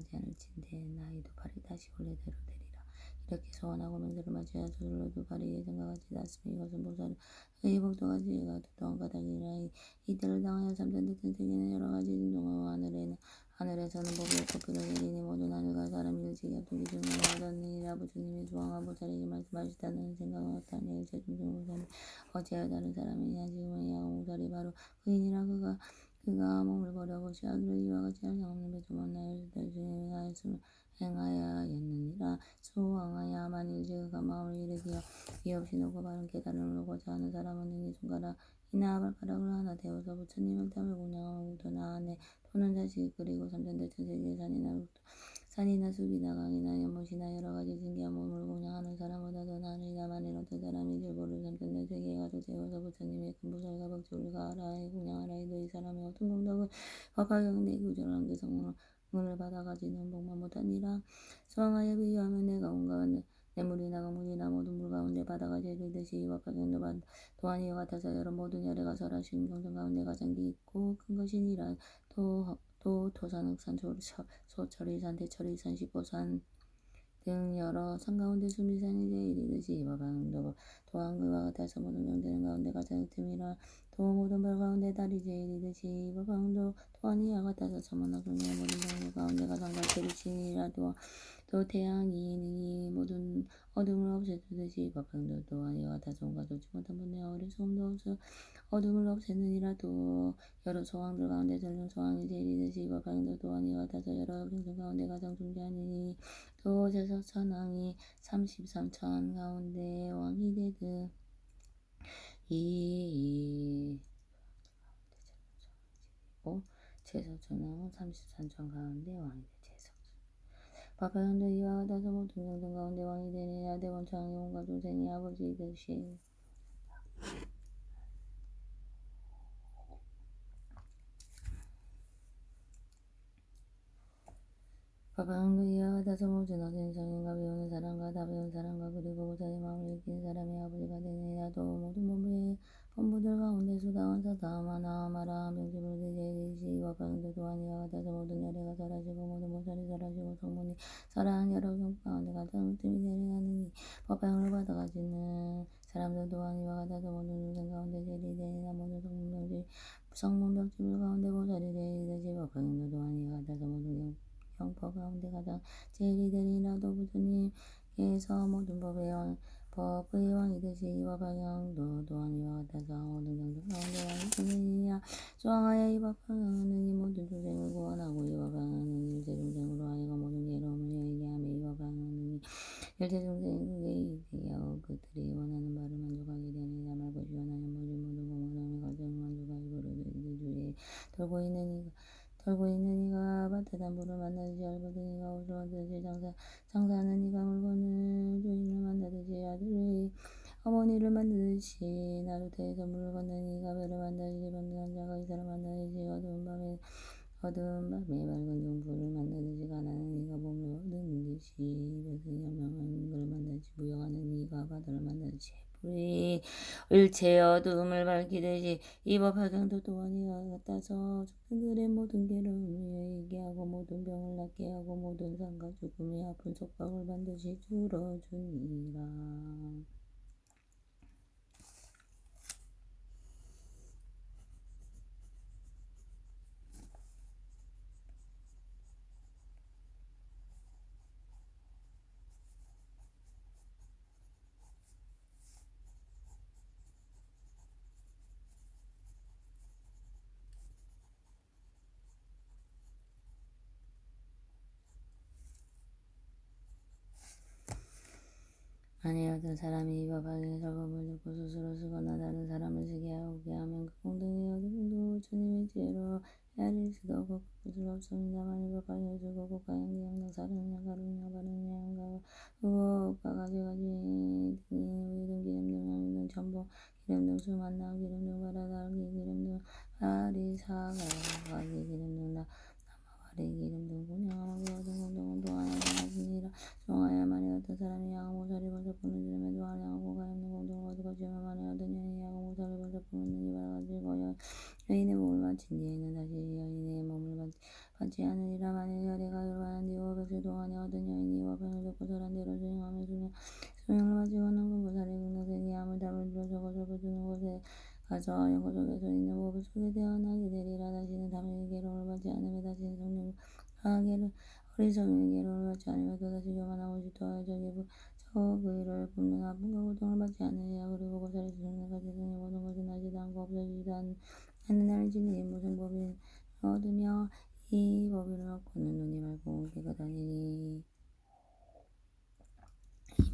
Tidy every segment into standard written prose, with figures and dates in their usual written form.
당하지 않을진대 나이도 발이 다시 원래대로 되리라. 이렇게 소원하고 명절을 맞이하여 저절로도 발이 예전과 같이 났으며 이것은 보살의 복도같이 가도 또한 까닭이라. 이때를 당하여 잠잠됐던 세계는 여러 가지 진동하고 하늘에서는 법이 없고 내리니 모든 하늘과 사람이 일찍이 합동 기준을 얻었느니라. 부처님이 수왕과 보살에게 말씀하시다는 생각은 어떠하냐. 일체 중생 보살이 어찌하여 다른 사람이냐. 지금은 이 야공보살이 바로 그이니라. 그가 몸을 버려보시 하기를 이와 같이 할상없는 배조만 나의 주님이 행하였느니라. 수왕하야 만일 그가 마음을 일으키어 이 없이 놓고 바른 깨달음을 얻고자 하는 사람은 이 손가락이나 발가락을 하나 대어서 부처님의 탑을 공양하고 또나 또는 자식 그리고 삼천대천 세계의 산이나 숲이나 강이나 연못이나 여러 가지 신기한 몸을 공양하는 사람보다 더 나으리라. 만일 어떤 사람이 절보를 삼천대 세계에 가서 재워서 부처님의 큰 보살과 벅주를 가하라 공양하라 해도 이 사람이 어떤 공덕을 법화경내 구절한 그 성문을 받아가지는 복만 못하니라. 수왕하여 비유하면 내가 온갖 뇌물이나 강물이나 모든 물 가운데 바다가 재르듯이 법화경도 또한 이와 같아서 여러 모든 열애가 설하신 경전 가운데 가장 깊고 큰 것이니라. 토산, 흑산, 소철이산, 대철이산, 십보산 등 여러 산 가운데 수미산이 제일이듯이 법화경도 또한 그와 같아서 모든 경전 가운데 가장 틈이라. 또 모든 별 가운데 달이 제일이듯이 법화경도 또한 이와 같아서 천만나 경의 모든 경전 가운데 가장 밝으리시니라. 또 태양이 능히 모든 어둠을 없애주듯이 법화경도 또한 이와 같아서 온갖 좋지 못한 분야와 어리석음도 없어 어둠을 없애느니라. 또 여러 소왕들 가운데 전령 소왕이 제일이듯이 법화경도 또한 이와 같아서 여러 경전 가운데 가장 존귀하니니 또 제석천왕이 33천 가운데 왕이 되듯 제석천왕은 33천 가운데 왕이 되듯 법화경도 이와 같아서 모든 경전 가운데 왕이 되느니라. 대원창이 온갖众생이 아버지 되시 법화경도 이와 같아서 모든 어린성인가 배우는 사람과 다 배운 사람과 그리고 보살의 마음을 익히는 사람이 아버지가 되느니라. 또 모든 본부들 가운데 수다원 사다마나 마라 명심을 제일이시 법화경도 또한 이와 같아서 모든 열애가 설하시고 모든 보살이 설하시고 성문이 설한 여러 경부 가운데 가장 뜸이 내려나느니 법화경을 받아가지는 사람들 또한 이와 같아서 모든 중생 가운데 제일이 되니라. 모든 성문벽지물 가운데 보살이 제일이듯이 법화경도 또한 이와 같아서 모든 경법 가운데 가장 제일이 되니라. 또 부처님께서 모든 법의 왕이 되시 법화경도 또한 이와 같아서 모든 경전 가운데 왕이 되느니라. 수왕하여 이 법화경은 이 모든 중생을 구원하고 이 법화경은 일체 중생으로 하여금 모든 괴로움을 여의게 하며 이 법화경은 일체 중생에게 되게 하고 그들이 원하는 바를 만족하게 되느니라. 말고 시원하여 모든 공허함의 과정을 만족하고 그를 주위에 돌고 있는 이가 밭에다 물을 만나듯이 알거든 이가 옷을 만드듯이 장사하는 이가 물건을 주인을 만나듯이 아들의 어머니를 만드듯이 나루터에서 물을 건너는 이가 배를 만나듯이 병든 자가 의사를 만나듯이 어두운 밤에 밝은 종부를 만나듯이 가난한 이가 몸을 얻는 듯이 이것은 현명한 것을 만나듯이 부여하는 이가 바다를 만나듯이 불이 일체 어둠을 밝히듯이 이 법화경도 또한 이와 같아서 죽은들의 모든 괴로움을 여의게 하고 모든 병을 낫게 하고 모든 상과 죽음의 아픈 속박을 반드시 줄어주니라. 만일 어떤 사람이 이 법화경의 설법을 듣고 스스로 쓰거나 다른 사람을 쓰게 하게 하면 그 공덕이 어디 공덕을 부처님의 지혜로 헤아릴 수도 없고 꺾을 수도 없습니다. 만일 법화경을 쓰고 국가양기 양당 사르느냐 가르느냐 바르느냐 양가 후가 가지가지 우유 등 기름 등 양유 등 첨보 기름 등 술 만나 기름 등 바라다기 기름 등 바리사가기 기름 등 나마와리 기름 등 분양하고 얻은 공덕은 또 하나 가지니라. 수왕하여 만일 어떤 사람이 야가모사를 벌써 푸는지름에도 한량하고 가엾는 공덕을 얻을 것이며 만일 어떤 여인이 야가모사를 벌써 푸는지 바라가지고 여인의 몸을 바친 뒤에는 다시 여인의 몸을 받지 않으리라. 만일 열애가 열반한 뒤와 백세 동안에 얻은 여인이 와 병을 듣고 설한 대로 수행하며 수행을 마치고는 금보살의 극락세계에 아무 답을 들어서 것을 거두는 곳에 가서 영구 속에서 있는 모부 속에 태어나게 되리라. 다시는 담의 괴로움을 받지 않으며 다시는 성령과 어리석음의 괴로움을 받지 않으며 또다시 교만하고 질투하여 그 일을 굽는 아픔과 고통을 받지 않으리라. 그리고 고살에서 성령까지 세상의 모든 것이 나지도 않고 없어지지도 않는 날을 지니 무슨 법을 얻으며 이 법을 얻고는 눈이 맑고 깨끗하니니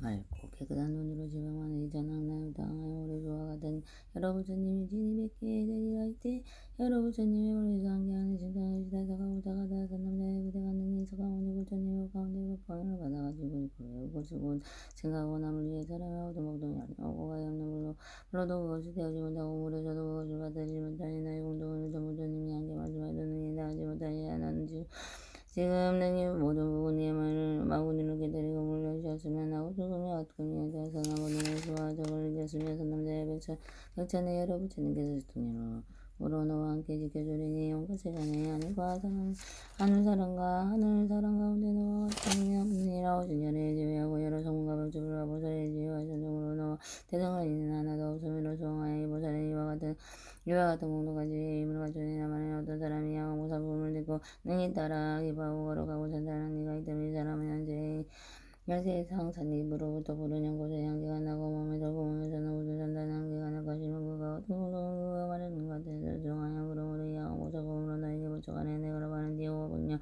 맑고 깨끗한 눈으로 지방하는 이전한 나를 당하여 오래 주와 같은 여러 부처님이 진이 뵙게 되리라. 이때 여러 부처님의 머리에서 함께하는 신당의 시다사가 오다가다 산남자의 그대가 능히 서가모니 부처님의 가운데 법화를 받아가지고 그것을 생각하고 남을 위해 사람의 오도목동이 아니하고 가히 없는 불로도 그것이 되어지 못하고 물에서도 그것을 받아들이지 못하니 나의 공동을 전 부처님이 함께 말씀하여도 능히 나하지 못하니 나는 지금 능히 모든 부분이 마구니를 깨뜨리고 물려주셨으면 하고 죽음이 어떻게 되어서 나무니를 수와 적을 이겼으며 남자의 백천의 여러 부처님께서 통일로 너와 함께 지켜주리니 영과 세간의 하늘과 하늘 사람 가운데 너와 같으니 없느니라. 오신 열의 지배하고 여러 성문과 벽주불과 보살의 지혜와 전정으로 너와 대성을 있는 하나도 없음으로 수홍하여 이 보살의 이와 같은 공덕한 지혜의 힘을 갖추니라. 만일 어떤 사람이 양한 보살 부름을 듣고 능히 따라 기뻐하고 걸어가고 산다는 이가 있다면 이 사람은 현세상 산입으로부터 부르는 곳에 향기가 나고 몸에서 부으면서는 우주 산다는 향기가 날 것이며 그가 어떤 공덕은 그가 말하는 것 같아서 정하여 그러므로 이 양한 보살 부름으로 너에게 부족하네. 내가 바는 뒤 500년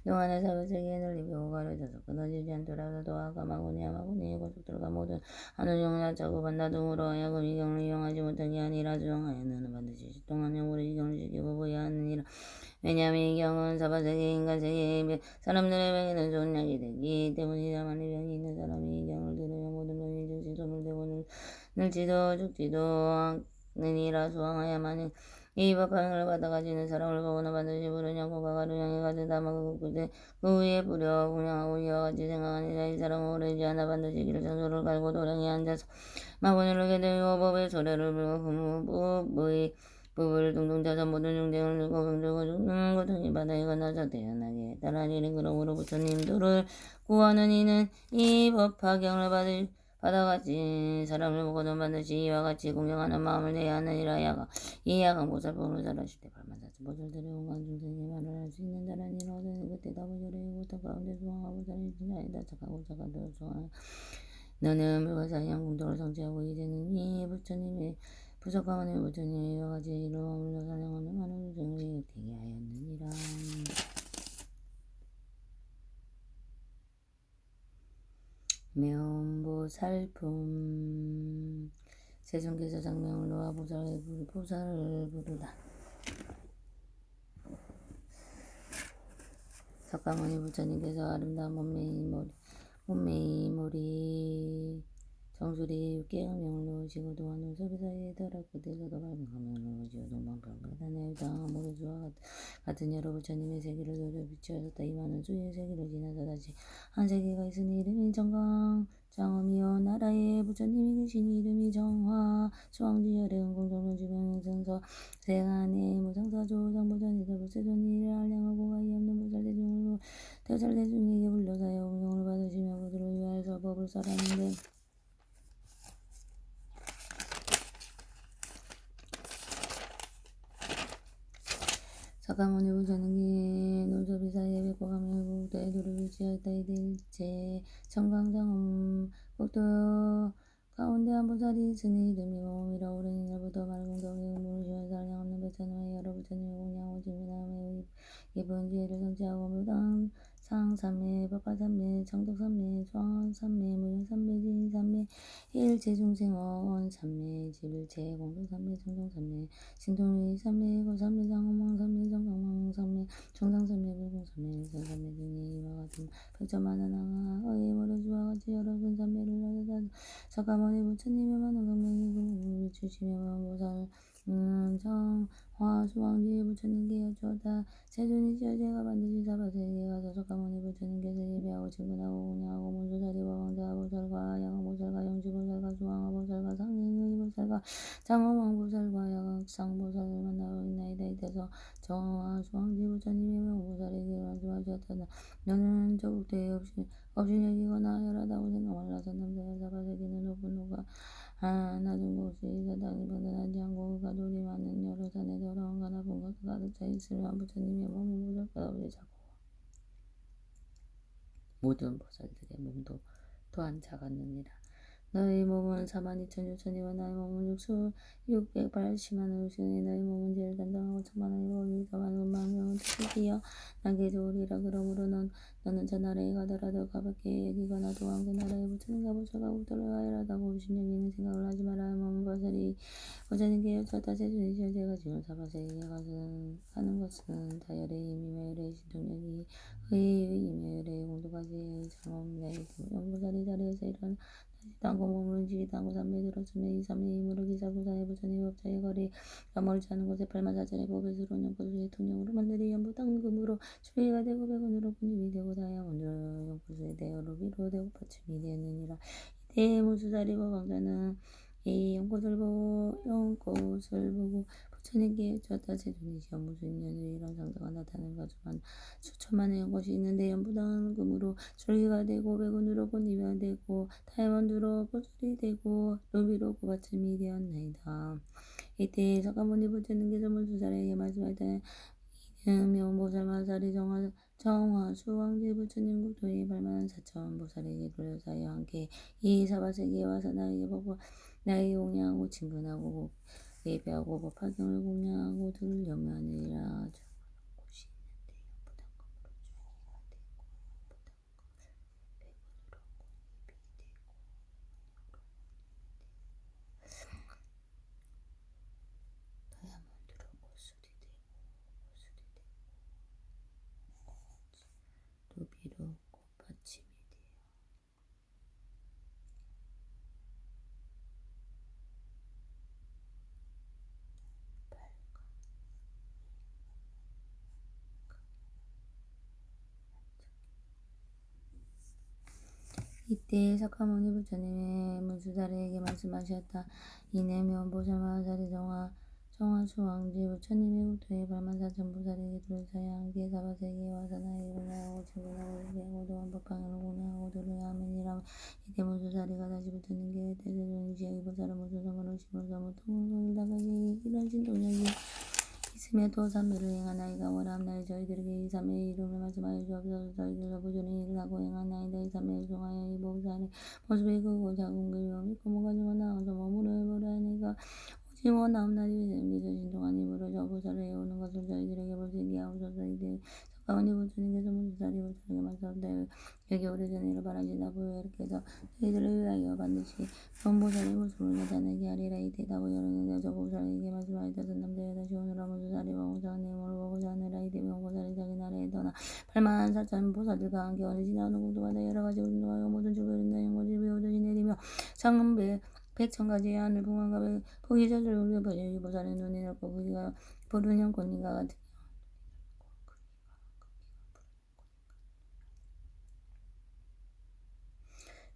동안의 사교세계에 널리고 가려져서 끊어지지 않더라도 또한 마구니 고속들과 모든 하늘 영야 자고 반다 등으로 하여금 이 경을 이용하지 못하게 하니라. 주정하여 너는 반드시 시동하며 우리 이 경을 지키고 보여야 하느니라. 왜냐하면 이 경은 사바세계 인간세계의 사람들의 병에는 좋은 약이 되기 때문이다. 만일 병이 있는 사람이 이 경을 들으면 모든 병이 즉시 소멸되고 늙지도 죽지도 않느니라. 수왕하야만이 이 법화를 받아가지는 사람을 보고는 반드시 부르냐고 가가루 향해 가득 담아 그 위에 뿌려 공양하고 이와 같이 생각하니라. 이 사람은 오래지 않아 반드시 길 장소를 갈고 도량에 앉아서 마구니를 깨뜨리고 법의 소리를 불고 법을 둥둥 짜서 모든 중생을 누고 병들고 죽는 고통이 바다에 건너서 태어나게 따라리니. 그러므로 부처님들을 구하는 이는 이 법화경을 받아가진 사람을 보고는 반드시 이와 같이 공경하는 마음을 내야 하느니라. 이 야강 보살법을 잘하실 때 발만사스 보살들의 온갖 중생의 말을 할 수 있는 다라니라. 얻으니 그때 다보절의 고통 가운데 수왕하고 살이 진하에다 착하고 착하도록 수왕하여 너는 불가사의 양공덕을 성취하고 이제는 이 부처님의 부석가만의 부처님의 이와 같이 이루어물려 사냥하는 많은 중생을 되게 하였느니라. 명보살품 세존께서 장명을 놓아 보살을 부르다. 석가모니 부처님께서 아름다운 몸매의 머리 정수리 육계 음명을 놓으시고 또한 눈썹이 사이에 덜할 끝에서도 밝은 감명을 놓으시고 동방평가단에 당한 모르주와 같은 여러 부처님의 세계를 도저 비추었다. 이 많은 수의 세계를 지나서 다시 한 세계가 있으니 이름이 정엄이요 나라에 부처님이 계신 이름이 정화 수왕지열의 은공정론 지명행성서 세간의 무상사조 장보전이다. 불세존이를 알량하고 가히 없는 보살대중에게 불러사여 운용을 받으시며 그들을 위하여서 법을 설하는데 석가모니 부처님께 눈썹이 사이에 뵙고 가며 국도에 도를 위치하였다. 이들제 청강장엄 국도 가운데 한 보살이 있으니 이름이 모음이라. 오랜 옛날부터 말공덕의 무르시면서 알량없는 백천의 여러 부처님을 공양하고 진미남의 깊은 지혜를 성취하고 무당 상삼매 법화삼매 정덕삼매 수왕삼매 무용삼매 지인삼매 일체중생원 삼매 질체 공덕삼매 정정삼매 신통위삼매 고삼매 장엄왕삼매 정강왕삼매 정상삼매 불공삼매 일선삼매 등의 이와 같은 백천만한 의의 모르주와 같이 여러 근삼매를 하여다. 석가모니 부처님의 많은 강명이 그물을 비추시며 보살 정화 수왕지 부처님께 여쭈었다. 세존이시여 제가 반드시 사바세계에 가서 석가모니 부처님께서 예배하고 친근하고 공양하고 문수사리와 왕자 보살과 양보살과 영지보살과 수왕보살과 상행의 보살과 장엄왕보살과 약상보살을 만나고 있나이다. 이때서 정화 수왕지 부처님이 명보살에게 말씀하셨다. 너는 저국대에 없이 여기거나 열하다고 생각을 하서 남자여 사바세계는 높은 노가 낮은 곳이 사당이 번듯하지 않고 가돌이 많은 여러 산에 더러운 가나쁜 것이 가득 차 있으며 부처님의 몸은 무섭다 없이 작고 모든 보살들의 몸도 또한 작았느니라. 너희 몸은 42,6천이고 나의 몸은 680만 육천이 너희 몸은 제일 단단하고 천만하고 거기서 많은 망명은 특이여 나게 좋으리라. 그러므로 너는 저 나라에 가더라도 가볍게 여기거나 또한 그 나라에 부처님과 보살과 국도를 가열하다고 신령이는 생각을 하지 말아야 몸은 보살이 부처님께 여쭈었다. 세준이시여 제가 지금 사바세계에 가는 것은 다열의 힘이며 열의 신통력이 의의 힘이며 열의 공도까지의 장엄내 영보살이 자리에서 일어나 땅고 몸을 움직이지도 않고 삼배 들었으며 이 삼의 힘으로 기사구사의 부처님 법자의 거리가 멀지 않은 곳에 84,000의 법에서로 연꽃수의 통영으로 만들이 연부 당금으로 수리가 되고 백원으로 분입이 되고 다양원으로 연꽃수의 대여로 비로 되고 받침이 되느니라. 이때 무수자리와 왕자는 이 연꽃을 보고 부처님께 여쭈었다. 세존이시여 무슨 인연으로 이런 상자가 나타나는 가지만 수천만의 연꽃이 있는데 연부당은 금으로 절기가 되고 백운으로 꽃잎이 되고 다이아몬드로 꽃술이 되고 루비로 꽃받침이 되었나이다. 이때 석가모니 부처님께서 문수자에게 말씀하였다. 이는 명보살마살이 정화수 왕제 부처님 국토에 발만한 4,000보살에게 돌려사여 함께 이 사바세계에 와서 나에게 보고 나에게 공양하고 친근하고 예배하고 법화경을 공양하고 들을 염려하느니라. 곳이 있는데 연부당금으로 주의가 되고 연부당금 다이아몬드로 꽃술이 되고 루비로 꽃받침이 되어 이때 석가모니 부처님의 문수자리에게 말씀하셨다. 이내 면보살마살이 정화수 왕제 부처님의 국토에 발만 4,000보살에게 둘러싸여 함께 사바세계에 와서 나에게 공양하고 친근하고 예배하고 또한 법화경을 공양하고 들어야 하느니라. 이때 문수자리가 다시 부처님께 대세존이시여 이 보살은 무슨 상관을 심어서 무통공을 나가게 이런 신통력이 있으며 또 삼매를 행하나이다. 원하옵나니 저희들에게 이 삼매의 이름을 말씀하여 주옵소서. 저희들도 부지런히 일을 하고 행하나이다. 이 삼매를 통하여 이 보살의 모습이 크고 작은 것이요 믿고 뭐가지고 나아가서 몸으로 해보라니까 오직 원하옵나니 믿어 신통한 힘으로 저 보살을 해오는 것을 저희들에게 볼 수 있게 하옵소서. 이제 석가모니 부처님께서 문수자리 부처에게 말씀하셨다. 여기 오래전에 일어바라시다 보혈께서 저희들을 위하여 반드시 그런 보살의 모습을 나타내게 하리라. 이때 다보 여러분께서 저 보살에게 말씀하였다. 남자여 다시 오너라. 문수자리와 공사한 내용을 보고자 하느라. 이때 명보살이 자기 나라에 떠나 84,000보살들과 함께 어느 지나가는 공도마다 여러 가지 운동하여 모든 주부를 있는 것을 배우듯이 내리며 상은 백천가지의 하늘 풍광과 보기 저절로 울려 퍼져 이 보살의 눈이 넓고 크기가 푸른 형꽃잎과 같으며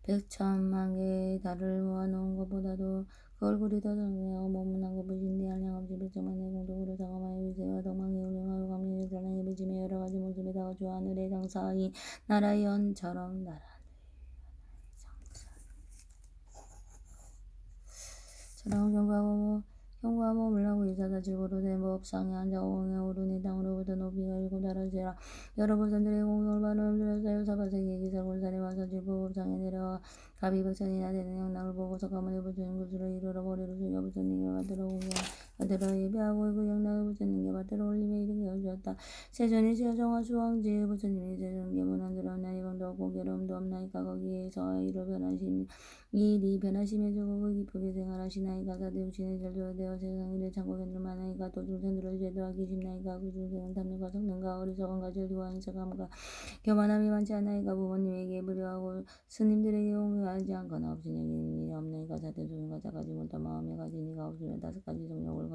백천만 개의 달을 모아놓은 것보다도 그 얼굴이 더 성명하고 몸은 한급부신데 한량없이 백천만의 공덕으로 자감하여 위세와 덕망이 훌륭하고 강명의 사랑에 비치며 여러 가지 모습에 다가주 하늘의 장사인 나라의 연처럼 나라의 저랑 경과하고 몸을 하고 이사다 질고로 된 법상에 앉아 공에 오르니 땅으로부터 높이가 일곱 달아지라. 여러 보살들의 공경을 받으며 들었어요. 사바세계 기사골살이 와서 질보법상에 내려와 가비법천이나 되는 영락을 보고 석가모니 부처님 구슬을 이루러 머리를 숙여 부처님께 받들어 받들어 예배하고 그 영락을 부처님께 받들어 올리며 이르게 해주었다. 세존이시여 정화수 왕제 부처님이 세존 계문안 들었나니 공도 없고 괴로움도 없나이까 거기에서 이로 변하신 일이 변하심에 저고 기쁘게 생활하시나이까 사대우신의 절도되어 세상일에 창고견들 많으니까 또 중생들을 제도하기 쉽나이까 그 중생은 탐욕과 성능과 어리석음과 절도와 인석함과 교만함이 많지 않나이까 부모님에게 불효하고 스님들에게 공경하지 않거나 없으니 일이 없나이까 사대조중과 자가지 못한 마음에 가진 이가 없으면 5가지 정욕을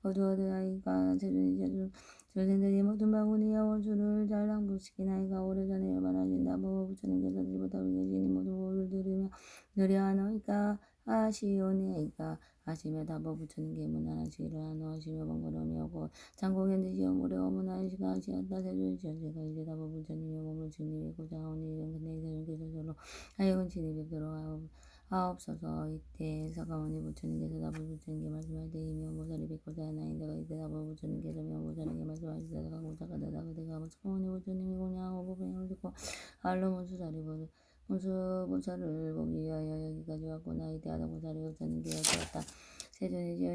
거두어드나이까 세존이 조생들이 모든 바구니와 원수를 잘 낭독시키나이까 오래전에 말하신다. 부처님께서 들보다 계시니 모든 법을 들으며 누려하나이까 하시오니이까 하시며 답어 부처님께 문안하시기를 하노하시며 번거로움이 없고 장공연 드시오 무례 어문하시가 하시었다 세조이시오 제가 이제 답어 부처님의 몸을 진입에 고장하오니 이런 근데 이사님께서 저로 하여금 진입에 들어가옵소서. 이때 사가모니 부처님께서 답어 부처님께 말씀할 때 이명보살이 뵙고자 하나인데가 이때 답어 부처님께서 명보살에게 말씀하시다가 강고자가다가 그대가 사가모니 부처님이 공양하고 보병을 듣고 알로 문수보살을 보기 위하여 여기까지 왔구나. 이때 하다보살이 부처님께 여쭈었다. 세존이지요.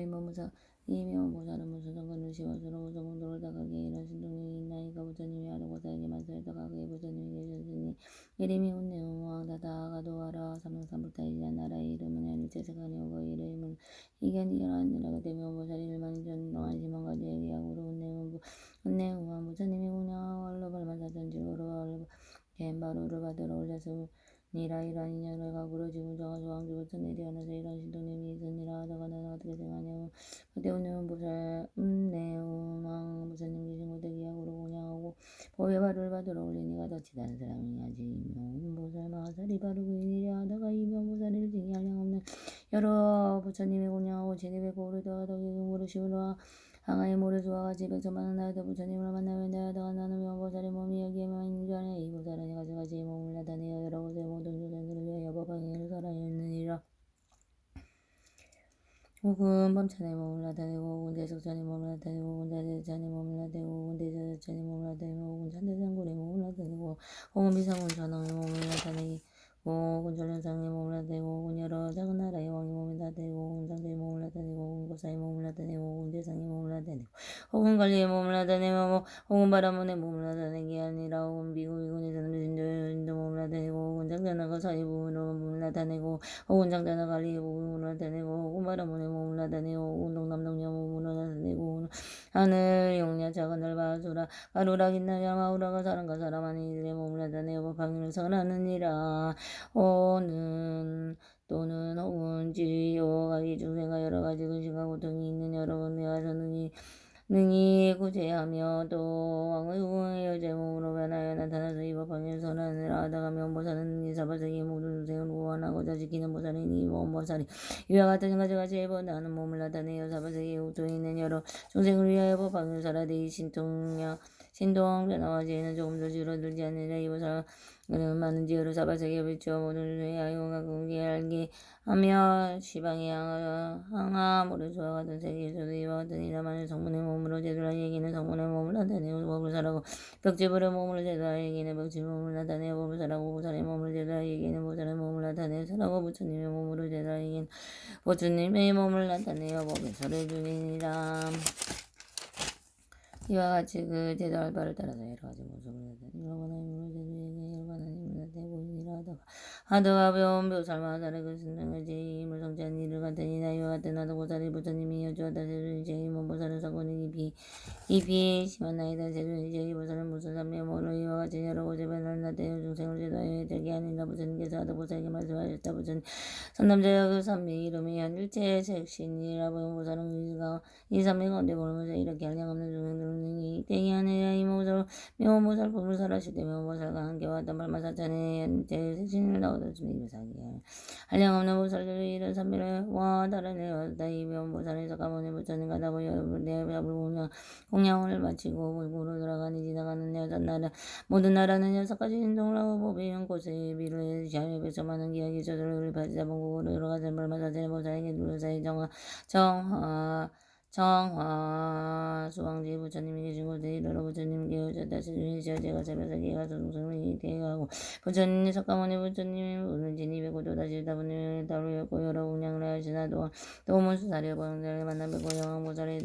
이명보살은 무슨 성건을 씌워서로 우서봉도를 다가게 이런 신동이 있나이까 부처님이 하다보살에게 말씀했다가 그의 부처님이 계셨으니 이름이 운내우왕 다다가도하라 삼명삼불타이란 나라의 이름은 일체세간이 오고 이름은 이견이라니라. 그때 명보살이 일만전 동안 심원가지 얘기하고로 운내우왕 부처님이 공양하고 알로 발만사전지로로 겐바로를 받으러 올렸으니라. 이러한 인연을 각으로 지금 정하수 왕주부터 내려오면서 이런 신동님이 있으니라 하다가 나는 어떻게 생각하냐고. 그때 운내우왕 부처님 계신 곳에 기약으로 공양하고 법의 바를 받으러 올리니가 덧치 다른 사람이 아직 이명보살 마살이 바르고 이니라 하다가 이명보살을 등이 한량없는 여러 부처님이 공양하고 진입에 고르다가 덕이 모르시오라. 항아의 모래수와 같이 백천만원 나이다 부처님을 만나면 대하다가 나는 명보살의 몸이 여기에만 있는 줄 아냐. 이 보살은 가지가지의 몸을 나타내어 여러 곳에 모든 조상들을 위하여 법화경을 설하였느니라. 혹은 범천의 몸을 나타내고 혹은 대석천의 몸을 나타내고 혹은 자대천의 몸을 나타내고 혹은 대자천의 몸을 나타내고 혹은 천대장굴의 몸을 나타내고 혹은 비상군 전왕의 몸을 나타내고 혹은 전련상의 몸을 나타내고 혹은 여러 작은 나라의 왕의 몸을 나타내고 혹은 장대의 몸을 나타내고 혹은 고사의 몸을 나타내고 혹은 대상의 몸을 나타내고 혹은 관리의 몸을 나타내고 혹은 바라문의 몸을 나타내게 아니라 혹은 비구비군에서는 인도 몸을 나타내고 혹은 장자나가 사이부문으로 몸을 나타내고 혹은 장자나 관리의 몸을 나타내고 혹은 바라문의 몸을 나타내고 혹은 동남동녀 몸을 나타내고 하늘 용냐 작은 넓어수라 가루라 긴나냐 마우라가 사람과 사람 아닌 이들의 몸을 나타내고 방임을 선하느니라. 오는 또는 혹은 지요 가기 중생과 여러 가지 근심과 고통이 있는 여러 군데가서 능히 구제하며 또 왕의 우의 여제 몸으로 변하여 나타나서 이 법방을 선하느라 하다가 명보살은 이 사바세기의 모든 중생을 구원하고자 지키는 보살이니 원보살이 이와 같은 가지가지 해본다는 몸을 나타내어 사바세기의 우토에 있는 여러 중생을 위하여 법방을 설하되 이 신동 변화와 지혜는 조금도 줄어들지 않느니라. 이 보살은 많은 지혜로 사바세기에 비추어 모든 중생의 아이오가 공개 알게 하며 시방에 항아 모래수와 같은 세계에서도 이와 같은 이라만의 성문의 몸으로 제도라에게는 성문의 몸을 나타내어 법을 살하고 벽지불의 몸을 제도라에게는 벽지불 몸을 나타내어 법을 살하고 보살의 몸을 제도라에게는 보살의 몸을 나타내어 살하고 부처님의 몸으로 제도라에게는 부처님의 몸을 나타내어 법을 설해주니라. 이와 같이 그 제도 알바를 따라서 여러 가지 모습을 나타내고 하나님을 제도에게 여러 하나님을 나타내고 있니라 하다가 배운 묘살마 하다를 그 신등을 제임을 성취한 일을 같으니라. 이와 같은 하다 보살이 부처님이 여주하다 제도인 제임은 보살은 사고는 이피 심한 나이다. 제도인 제이 보살은 무슨 삼매모로 이와 같이 여러 곳에 변화를 나타내어 중생을 제도하여 되게 하니라. 부처님께서 하다 보살에게 말씀하셨다. 부처님 선남자가 그 삼매 이름이 한일체 색신이라. 배운 보살은 이 삼매 가운데 보면서 이렇게 한량없는 중생들은 이 땡이 아니라 이모살 명보살 법을 설하시되 명보살과 함께 왔던 발마사찬의 현재 색신을 나오셨으니 이사기야 한량없는 보살들이 이런 삼매를 와 다른 애였다. 이 명보살에서 가문의 부처님과 다보여 내 밥을 공양을 마치고 골고루 돌아가니 지나가는 여섯 나라 모든 나라는 여섯가지 신동을 하고 법이면 곳에 비를 시하며 백성많은 기약이 저절을 발자 본국으로 들어가서 발마사찬의 보살에게 누르사의 정화 수왕지 부처님이 계신 곳에 이르러 부처님께 여쭈었다. 세존이시여 제가 새벽에 가서 동생을 대하고 부처님이 석가모니 부처님이 오늘 진입에 고도 다시 다분히 다루었고 여러 공양을 하시나 또문 수사려 보살을 만나 뵙고 영왕보살의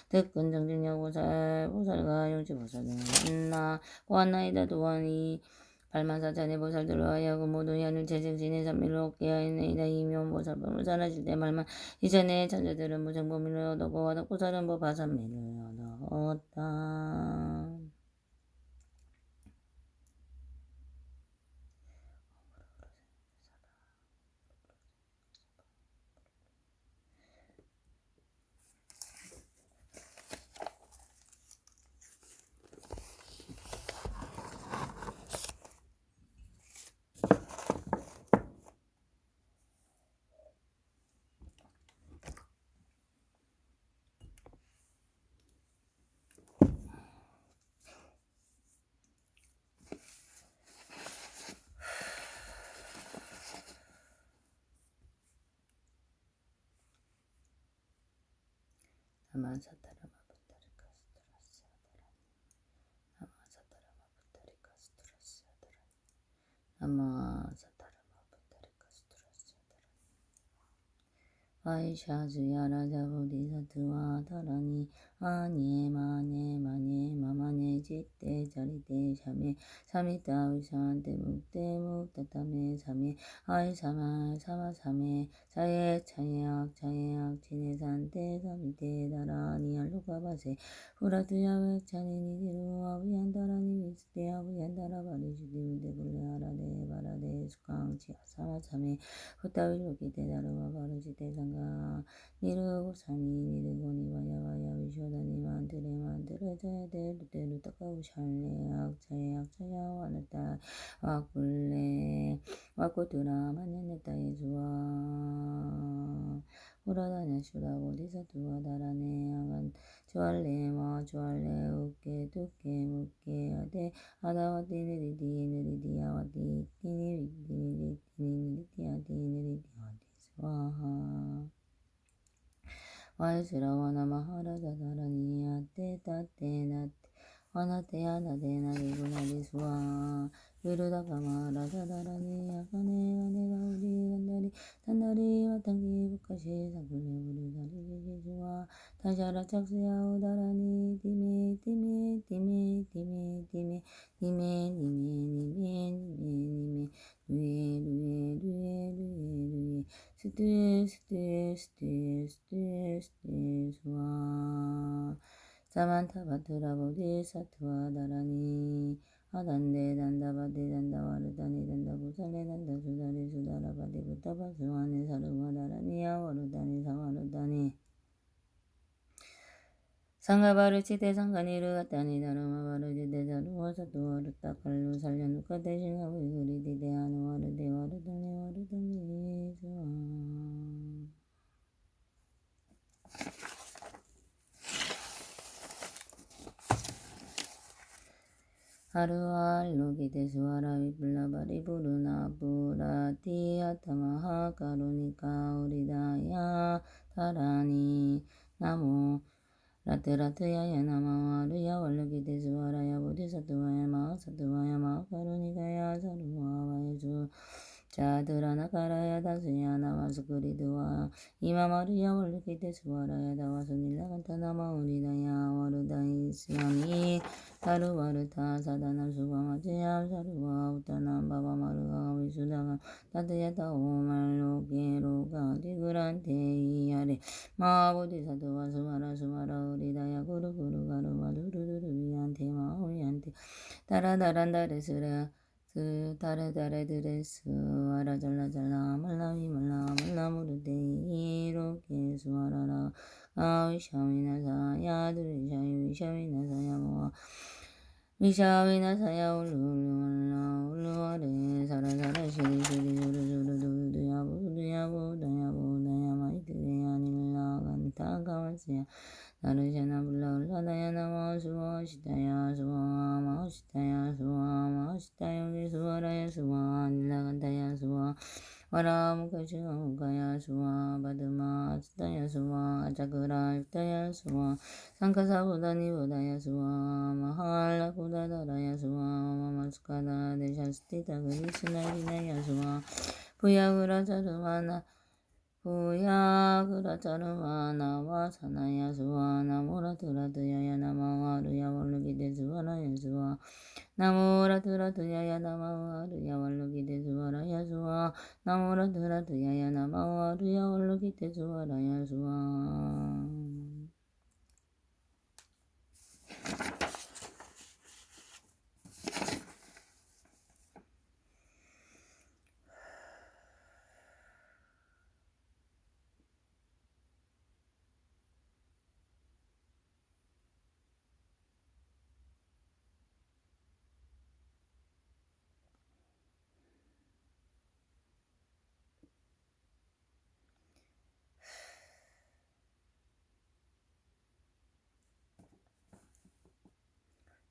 득근 정진여 보살과 용치보살을 만나 보았나이다. 또한 이 발만사찬의 보살들로 하여금 모두 현을 재생신의 삼미를 얻게 하였나이다. 이면보살법을 설하실 때 말만 이전에 천자들은 무생법미를 얻었고 와덕보살은 법화삼미를 얻었다. 아이샤즈야 라자 보디사트와 다라니 아니에 마네 마네 마마네 짓대 자리대 샤메 사미타 위산테 묵대 묵다타메 사메 아이 사마 사마 사메 자예 차예악 자예악 지네산테 사미테 다라니 알루가바세 후라트야 웩차니 니디루 아부얀 다라니 미스테 아부얀 다라 바리시디 무데 불레 아라데 바라데 수강 치아 사마 사메 후타위로기 대다루와 바르지 대상가 니르고사니 니르고니 바야바야 위쇼다니 만드레 만드레 자야데 루데루 따까우 샬레 악차에 악차야 와나따 와꿀레 와꾸투라 마냐네따 예수와 후라다냐 슈라 보디사투와 다라네 아간 주알레 마 주알레 우케 두케 무케 아데 아다와디 느리디 느리디아와디 티니리디 느리디 느리디아디 느리디아디 스와하 와이스라와나 마하라자 다라니 아테 따테 나테 와나테 아나데 나리구나리 스와 위루다가마 라자다라니 아가네 가네가 우리 간다리 단다리 와탕기 부카시 사굴레 우리 다리 지지와 다샤라 짝수야 우다라니 디메 디메 디메 디메 디메 디메 디메 디메 디메 디메 루에 루에 루에 루에 루에 스테 스테 스테 스테 스테 스와 사만타바트라 보디사트와 다라니 아단데 단다바데 단다와르다니 단다부살레 단다수다리 수다라바데 부타바스와네 사르와다라니야 와르다니 사와르다니 상가바르치테 상가니르 가타니 다르마바르지데 자루와사투와르타 칼루 살려누카 대신하고 이그리디데 아누와르데 와르다니 와르다니 스와 하루알로기데 수와라 위블라바리 부르나 부라티아 타마하 가루니카 우리다야 타라니 나무 라트라트야야 나마와르야 월로기데 수와라야 보디사트와야 마하사트와야 마하가루니가야 사루와와야수 자드라나카라야 다수야 나와스쿠리드와 이마마르야 월로기데 수와라야 다와수닐라간타 나마우리다야 와르다이스야미 사루와르타 사다남 수바마제야 사루와 우타남 바바마르가 위수다가 따드야다 오말로게로가 디그란테이야레 마보디사도와 수마라 수마라 우리다야 구루구루 가루마 두루두루 위한테 마우리한테 따라다란다레스라 스 다레다레 드레스 아라잘라잘라 말라위 말라 말라무르데 이로게 수아라라 아위샤위나사 야드리샤위 위샤위나사야 모아 위샤위나사야 울루울루말라 울루아레 사라사라 시리시리 주르주르두두야부두야부두야부두야 마이드레야 닐라 간타가와스야 나르샤나 불라울라다야 나마수와 시타야 수와 마우시타야 수와 마우시타야 우리수와라야 수와 닐라간타야 수와 와라무카시와무카야 수와 바드마 아스타야 수와 아자그라 육타야 수와 상카사부다니부다야 수와 마할라부다다라야 수와 마마스카다 데샤스티타 그리스나이리나야 수와 부야그라자르마나 부야그라자르마나 와사나야 수와 나무라트라트야야 나마와르야 월루기데 수와라야 수와 나무라트라트야야 나마와르야 월루기데 수와라야 수와 나무라트라트야야 나마와르야 월루기데 수와라야 수와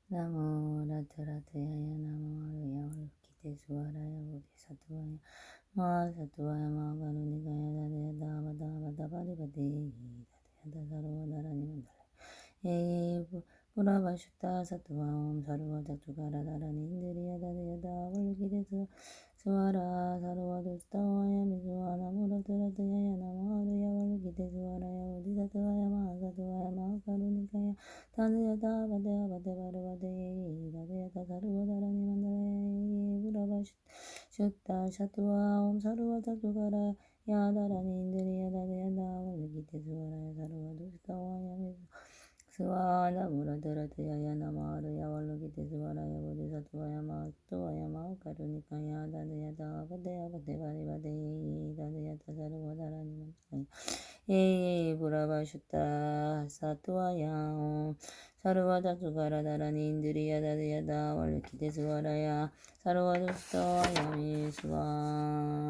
나무라트라트야야 나마와르야 월루기데 수와라야 보디사트와야 마사트와야 마가루니가야 다데야 다바다바다바디바디 야다 사르와 나라니 만달라 에 브라바슈타 사투와옴 사르와 작주가라 나라니 인드리야다 야다 월기데스 스와라 사르와 두스타와야 미스와나 무라트라트야야 나마하르야 월기데스 와라야 오디사트와야 마하사트와야 마하카루니카야 다드야다 바데야 바데바르바데 다드야다 사르와 나라니 만달라 브라바슈타 사투와옴 사르와 작주가라 야다라니 인드리야다 야다 월기데스 와라야 사르와 두스타와야 미스 스와나 무라드라트야야 나마하르야 월루기데 스와라야 보디사투와야 마투와야 마우카루니카야 다드야다 바데야 바데바리바데 다드야다 사르와다라니 만다야 에이 브라바슈타 사투와야 사르와다 주가라다라니 인드리야 다드야다 월루기데 스와라야 사르와두스타와야 미스와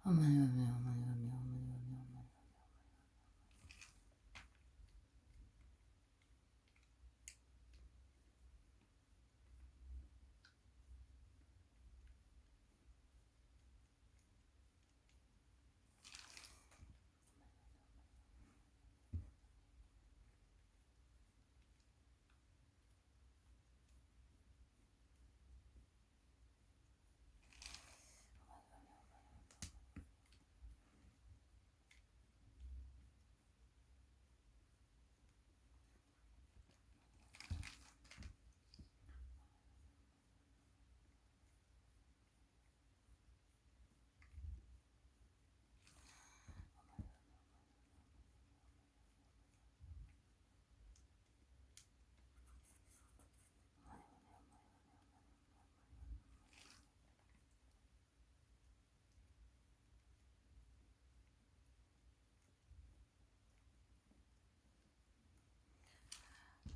어머니 어머니 어머니 어머니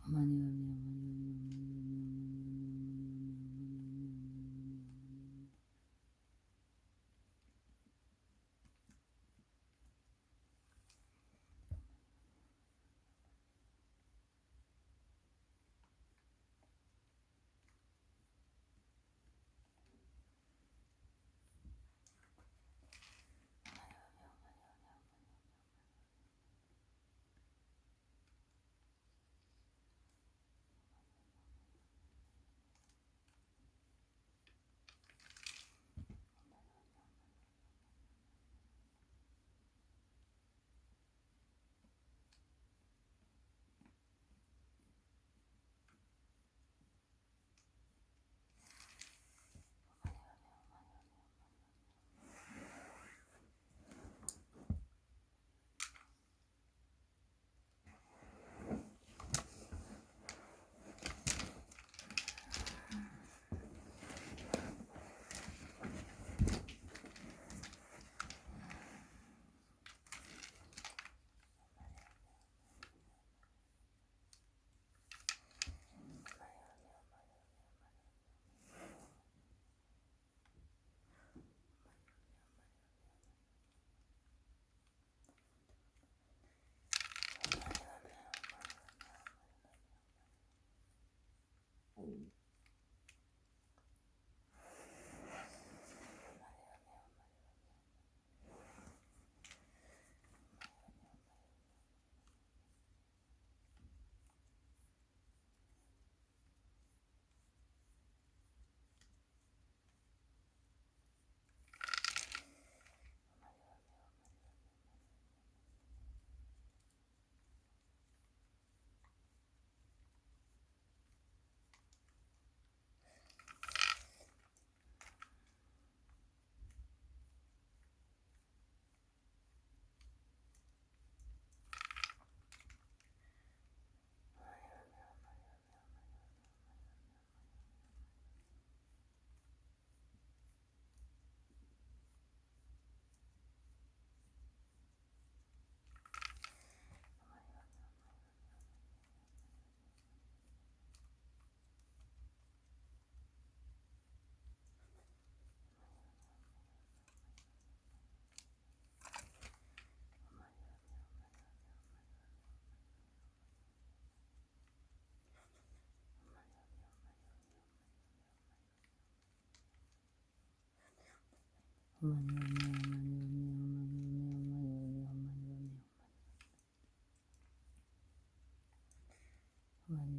어머니 어머니 어머니 어머니